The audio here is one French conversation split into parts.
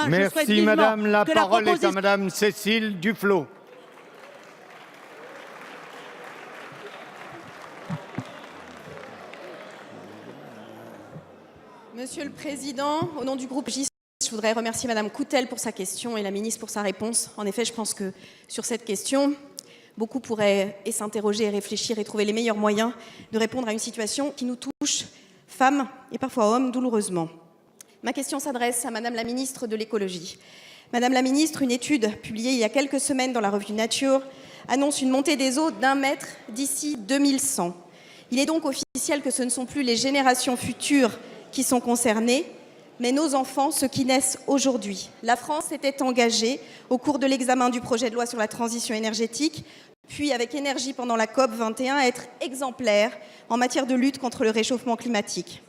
enfin, je souhaite Merci vivement madame. La que parole est à proposition... madame Cécile Duflot. Monsieur le Président, au nom du groupe JCE, je voudrais remercier Madame Coutel pour sa question et la ministre pour sa réponse. En effet, je pense que sur cette question, beaucoup pourraient s'interroger et réfléchir et trouver les meilleurs moyens de répondre à une situation qui nous touche, femmes et parfois hommes, douloureusement. Ma question s'adresse à Madame la ministre de l'Écologie. Madame la ministre, une étude publiée il y a quelques semaines dans la revue Nature annonce une montée des eaux d'1 mètre d'ici 2100. Il est donc officiel que ce ne sont plus les générations futures qui sont concernés, mais nos enfants, ceux qui naissent aujourd'hui. La France s'était engagée au cours de l'examen du projet de loi sur la transition énergétique, puis avec énergie pendant la COP 21, à être exemplaire en matière de lutte contre le réchauffement climatique.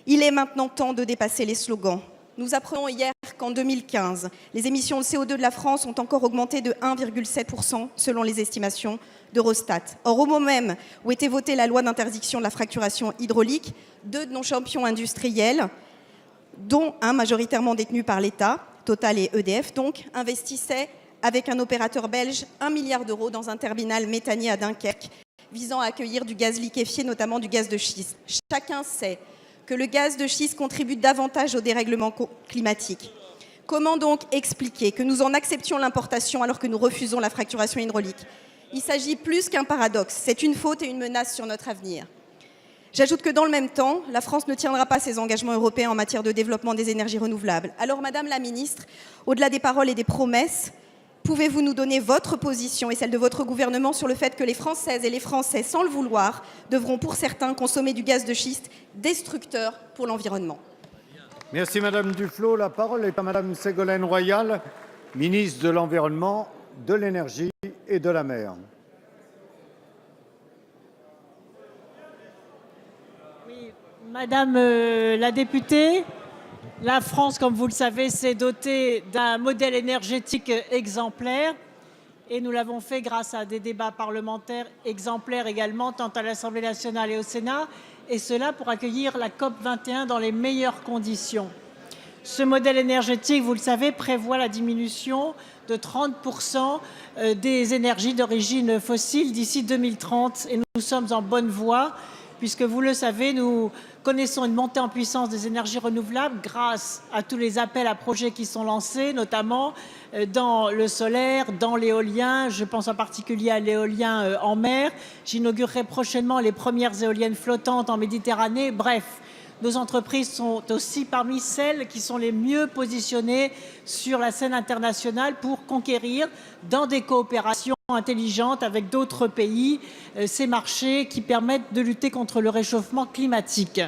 Il est maintenant temps de dépasser les slogans. Nous apprenons hier qu'en 2015, les émissions de CO2 de la France ont encore augmenté de 1,7% selon les estimations d'Eurostat. Or, au moment même où était votée la loi d'interdiction de la fracturation hydraulique, 2 de nos champions industriels, dont un majoritairement détenu par l'État, Total et EDF donc, investissaient avec un opérateur belge 1 milliard d'euros dans un terminal méthanier à Dunkerque, visant à accueillir du gaz liquéfié, notamment du gaz de schiste. Chacun sait que le gaz de schiste contribue davantage au dérèglement climatique. Comment donc expliquer que nous en acceptions l'importation alors que nous refusons la fracturation hydraulique? Il s'agit plus qu'un paradoxe, c'est une faute et une menace sur notre avenir. J'ajoute que dans le même temps, la France ne tiendra pas ses engagements européens en matière de développement des énergies renouvelables. Alors, Madame la Ministre, au-delà des paroles et des promesses, pouvez-vous nous donner votre position et celle de votre gouvernement sur le fait que les Françaises et les Français, sans le vouloir, devront pour certains consommer du gaz de schiste destructeur pour l'environnement? Merci madame Duflot. La parole est à madame Ségolène Royal, ministre de l'Environnement, de l'Énergie et de la Mer. Oui, Madame la députée, la France, comme vous le savez, s'est dotée d'un modèle énergétique exemplaire et nous l'avons fait grâce à des débats parlementaires exemplaires également, tant à l'Assemblée nationale et au Sénat, et cela pour accueillir la COP 21 dans les meilleures conditions. Ce modèle énergétique, vous le savez, prévoit la diminution de 30% des énergies d'origine fossile d'ici 2030 et nous sommes en bonne voie puisque vous le savez, nous connaissons une montée en puissance des énergies renouvelables grâce à tous les appels à projets qui sont lancés, notamment dans le solaire, dans l'éolien. Je pense en particulier à l'éolien en mer. J'inaugurerai prochainement les premières éoliennes flottantes en Méditerranée. Bref, nos entreprises sont aussi parmi celles qui sont les mieux positionnées sur la scène internationale pour conquérir dans des coopérations intelligentes avec d'autres pays ces marchés qui permettent de lutter contre le réchauffement climatique.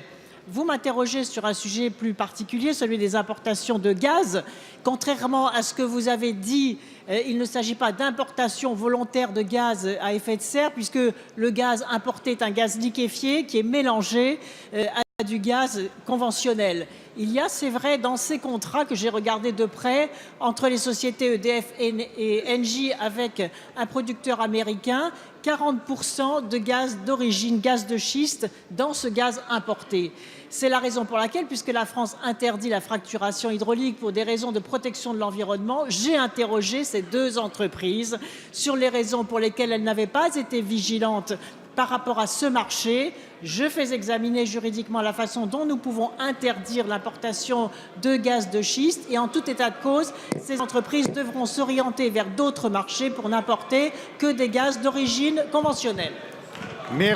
Vous m'interrogez sur un sujet plus particulier, celui des importations de gaz. Contrairement à ce que vous avez dit, il ne s'agit pas d'importation volontaire de gaz à effet de serre, puisque le gaz importé est un gaz liquéfié qui est mélangé à du gaz conventionnel. Il y a, c'est vrai, dans ces contrats que j'ai regardé de près, entre les sociétés EDF et Engie avec un producteur américain, 40% de gaz d'origine, gaz de schiste, dans ce gaz importé. C'est la raison pour laquelle, puisque la France interdit la fracturation hydraulique pour des raisons de protection de l'environnement, j'ai interrogé ces 2 entreprises sur les raisons pour lesquelles elles n'avaient pas été vigilantes par rapport à ce marché. Je fais examiner juridiquement la façon dont nous pouvons interdire l'importation de gaz de schiste et en tout état de cause, ces entreprises devront s'orienter vers d'autres marchés pour n'importer que des gaz d'origine conventionnelle. Merci.